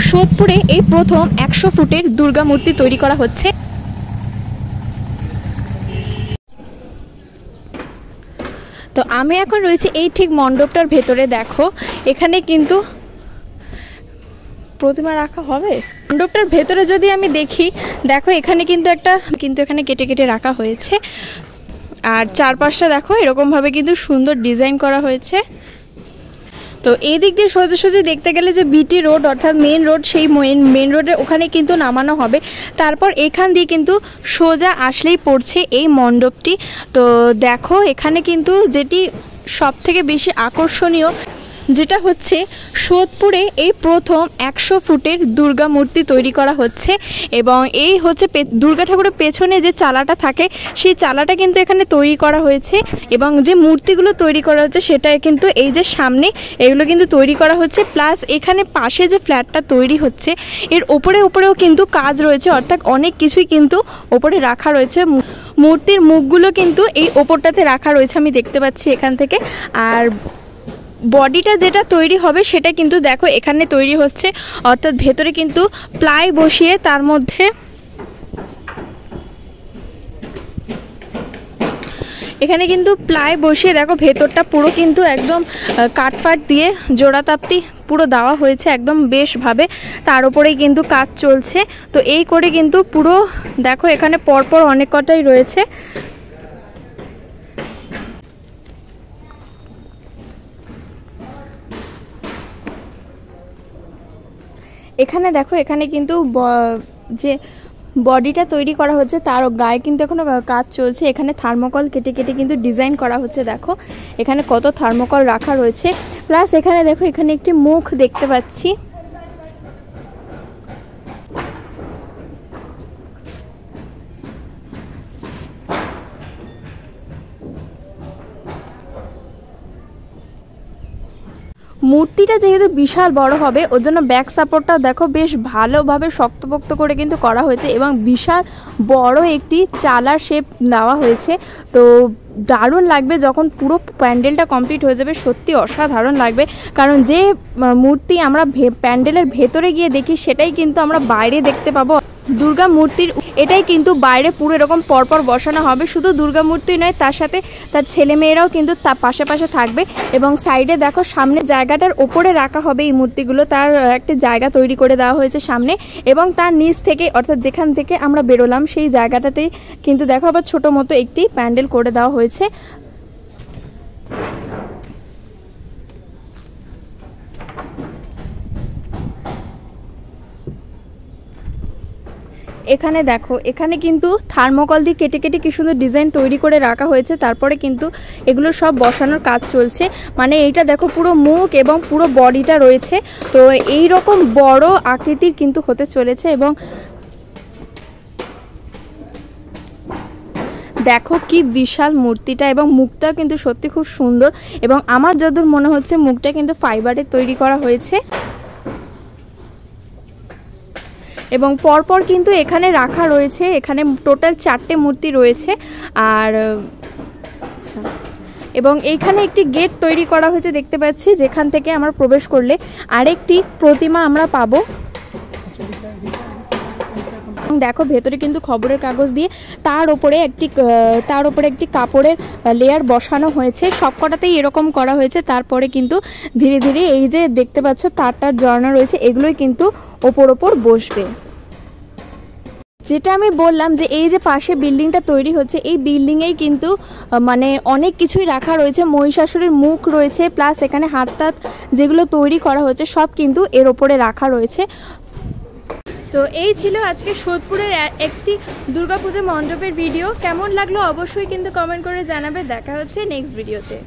সোদপুরে এই প্রথম 100 ফুটের দুর্গা মূর্তি তৈরি করা হচ্ছে। তো আমি এখন রয়েছি এই ঠিক মণ্ডপটার ভেতরে। দেখো এখানে কিন্তু প্রতিমা রাখা হবে। মণ্ডপটার ভেতরে যদি আমি দেখি, দেখো এখানে কিন্তু এখানে কেটে কেটে রাখা হয়েছে, আর চারপাশটা দেখো এরকমভাবে কিন্তু সুন্দর ডিজাইন করা হয়েছে। তো এই দিক দিয়ে সোজা সোজা দেখতে গেলে যে বিটি রোড অর্থাৎ মেন রোড, সেই মেন রোডের ওখানে কিন্তু নামানো হবে। তারপর এখান দিয়ে কিন্তু সোজা আসলেই পড়ছে এই মণ্ডপটি। তো দেখো এখানে কিন্তু যেটি সবথেকে বেশি আকর্ষণীয় যেটা হচ্ছে সোদপুরে এই প্রথম 100 ফুটের দুর্গা মূর্তি তৈরি করা হচ্ছে। এবং এই হচ্ছে দুর্গা ঠাকুরের পেছনে যে চালাটা থাকে সেই চালাটা কিন্তু এখানে তৈরি করা হয়েছে। এবং যে মূর্তিগুলো তৈরি করা হচ্ছে সেটা কিন্তু এই যে সামনে এগুলো কিন্তু তৈরি করা হচ্ছে, প্লাস এখানে পাশে যে ফ্ল্যাটটা তৈরি হচ্ছে এর ওপরেও কিন্তু কাজ রয়েছে, অর্থাৎ অনেক কিছুই কিন্তু ওপরে রাখা রয়েছে। মূর্তির মুখগুলো কিন্তু এই ওপরটাতে রাখা রয়েছে, আমি দেখতে পাচ্ছি এখান থেকে। আর বডিটা যেটা তৈরি হবে সেটা কিন্তু দেখো এখানে তৈরি হচ্ছে, অর্থাৎ ভেতরে কিন্তু প্লাই বসিয়ে তার মধ্যে এখানে কিন্তু প্লাই বসিয়ে দেখো ভেতরটা পুরো কিন্তু একদম কাঠফাট দিয়ে জোড়া তাপ্তি পুরো দেওয়া হয়েছে একদম বেশভাবে, তার উপরেই কিন্তু কাজ চলছে। তো এই করে কিন্তু পুরো দেখো এখানে পরপর অনেক কটাই রয়েছে। এখানে দেখো এখানে কিন্তু যে বডিটা তৈরি করা হচ্ছে তার গায়ে কিন্তু এখনো কাজ চলছে। এখানে থার্মোকল কেটে কেটে কিন্তু ডিজাইন করা হচ্ছে। দেখো এখানে কত থার্মোকল রাখা রয়েছে, প্লাস এখানে দেখো এখানে একটি মুখ দেখতে পাচ্ছি। মূর্তিটা যেহেতু বিশাল বড় হবে ওর জন্য ব্যাক সাপোর্টটা দেখো বেশ ভালোভাবে শক্তপোক্ত করে কিন্তু করা হয়েছে এবং বিশাল বড় একটি চালার শেপ দেওয়া হয়েছে। তো দারুণ লাগবে যখন পুরো প্যান্ডেলটা কমপ্লিট হয়ে যাবে, সত্যি অসাধারণ লাগবে। কারণ যে মূর্তি আমরা প্যান্ডেলের ভেতরে গিয়ে দেখি সেটাই কিন্তু আমরা বাইরে দেখতে পাবো। দুর্গা মূর্তির এটাই কিন্তু বাইরে পুরো এরকম পরপর বসানো হবে। শুধু দুর্গা মূর্তি নয়, তার সাথে তার ছেলেমেয়েরাও কিন্তু তার পাশে পাশে থাকবে। এবং সাইডে দেখো সামনে জায়গাটার ওপরে রাখা হবে এই মূর্তিগুলো, তার একটা জায়গা তৈরি করে দেওয়া হয়েছে সামনে। এবং তার নিচ থেকে অর্থাৎ যেখান থেকে আমরা বেরোলাম সেই জায়গাটাতেই কিন্তু দেখো আবার ছোটো মতো একটি প্যান্ডেল করে দেওয়া হয়েছে। এখানে দেখো এখানে কিন্তু থার্মোকল দিয়ে কেটে কেটে কি সুন্দর ডিজাইন তৈরি করে রাখা হয়েছে। তারপরে কিন্তু এগুলো সব বসানোর কাজ চলছে। মানে এইটা দেখো পুরো মুখ এবং পুরো বডিটা রয়েছে। তো এই রকম বড় আকৃতির কিন্তু হতে চলেছে। এবং দেখো কি বিশাল মূর্তিটা, এবং মুখটা কিন্তু সত্যি খুব সুন্দর। এবং আমার যতদূর মনে হচ্ছে মুখটা কিন্তু ফাইবারের তৈরি করা হয়েছে। এবং পরপর কিন্তু এখানে রাখা রয়েছে, এখানে টোটাল 4টে মূর্তি রয়েছে। আর এবং এইখানে একটি গেট তৈরি করা হয়েছে দেখতে পাচ্ছি, যেখান থেকে আমরা প্রবেশ করলে আরেকটি প্রতিমা আমরা পাবো। দেখো ভেতরে কিন্তু খবরের কাগজ দিয়ে তার উপরে একটি কাপড়ের লেয়ার বসানো হয়েছে। সবকটাতেই এরকম করা হয়েছে। তারপরে কিন্তু ধীরে ধীরে এই যে দেখতে পাচ্ছ তারটার জড়ানো রয়েছে, এগুলোই কিন্তু ওপর বসবে। যেটা আমি বললাম যে এই যে পাশে বিল্ডিংটা তৈরি হচ্ছে, এই বিল্ডিংয়েই কিন্তু মানে অনেক কিছুই রাখা রয়েছে। মহিষাসুরের মুখ রয়েছে, প্লাস এখানে হাত যেগুলো তৈরি করা হচ্ছে সব কিন্তু এর ওপরে রাখা রয়েছে। তো এই ছিল আজকে সোদপুরের একটি দুর্গাপূজা মণ্ডপের ভিডিও। কেমন লাগলো অবশ্যই কিন্তু কমেন্ট করে জানাবে। দেখা হচ্ছে নেক্সট ভিডিওতে।